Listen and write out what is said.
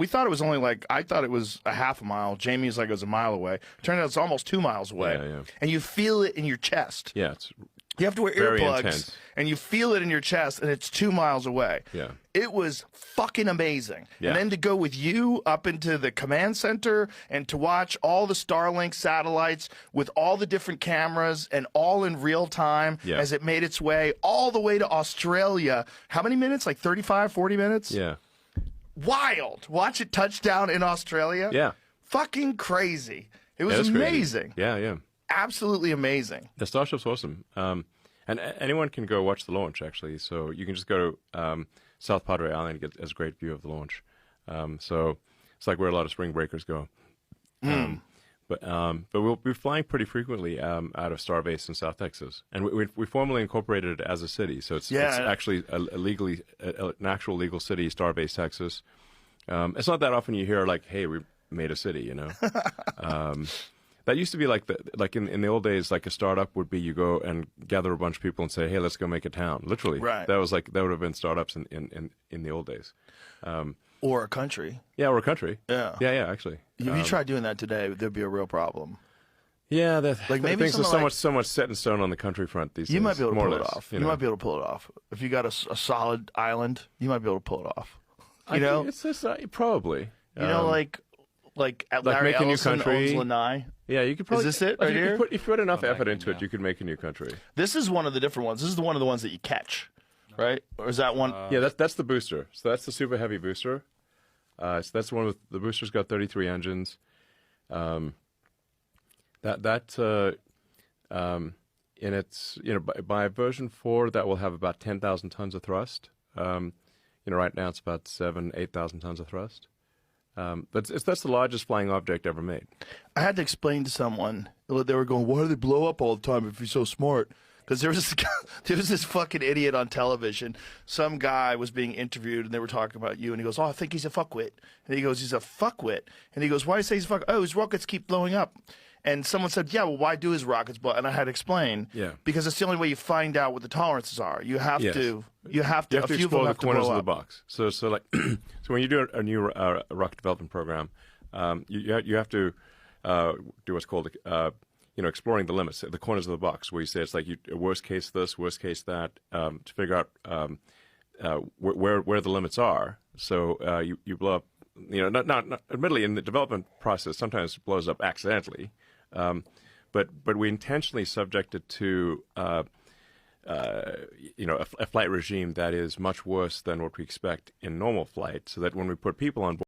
we thought it was only like, I thought it was a half a mile. Jamie's like, it was a mile away. Turned out it's almost 2 miles away. Yeah. And you feel it in your chest. Yeah, it's You have to wear very earplugs, intense. and you feel it in your chest, and it's 2 miles away. Yeah. It was fucking amazing. Yeah. And then to go with you up into the command center and to watch all the Starlink satellites with all the different cameras and all in real time as it made its way all the way to Australia. How many minutes? Like 35, 40 minutes? Yeah. Wild. Watch it touch down in Australia. Yeah. Fucking crazy. It was Crazy. amazing. Yeah. Absolutely amazing. The Starship's awesome. And anyone can go watch the launch, actually. So you can just go to South Padre Island and get a great view of the launch. So it's like where a lot of spring breakers go. But we'll be flying pretty frequently out of Starbase in South Texas. And we formally incorporated it as a city. So it's actually an actual legal city, Starbase, Texas. It's not that often you hear, like, hey, we made a city, you know. That used to be like in the old days, like a startup would be you go and gather a bunch of people and say, hey, let's go make a town. Literally, right. That would have been startups in the old days. Or a country. Yeah, or a country. Yeah, actually. If you tried doing that today, there'd be a real problem. Yeah, maybe things are so much set in stone on the country front these days. You might be able to more pull or it less, off. You might be able to pull it off. If you got a solid island, you might be able to pull it off. You know, it's probably. You know, like Larry make a new Ellison country. owns Lanai. Yeah, you could probably. Is this it right here? If you put enough effort into it, you could make a new country. This is one of the different ones. This is one of the ones that you catch, right? Or is that one? Yeah, that's the booster. So that's the super heavy booster. So that's the one with the booster's got 33 engines. In its by version 4 that will have about 10,000 tons of thrust. Right now it's about 8,000 tons of thrust. That's the largest flying object ever made. I had to explain to someone. They were going, "Why do they blow up all the time if you're so smart?" Because there was this fucking idiot on television. Some guy was being interviewed, and they were talking about you, and he goes, "Oh, I think he's a fuckwit." And he goes, "He's a fuckwit." And he goes, "Why do you say he's a fuck? Oh, his rockets keep blowing up." And someone said, "Yeah, well, why do his rockets blow?" And I had to explain. Yeah. Because it's the only way you find out what the tolerances are. You have to. You have to. You have to explore the corners of the box. So like, so when you do a new rocket development program, you have to do what's called exploring the limits, the corners of the box, where you say it's like worst case this, worst case that, to figure out where the limits are. So you blow up. Not admittedly in the development process, sometimes it blows up accidentally, but we intentionally subject it to a flight regime that is much worse than what we expect in normal flight, so that when we put people on board.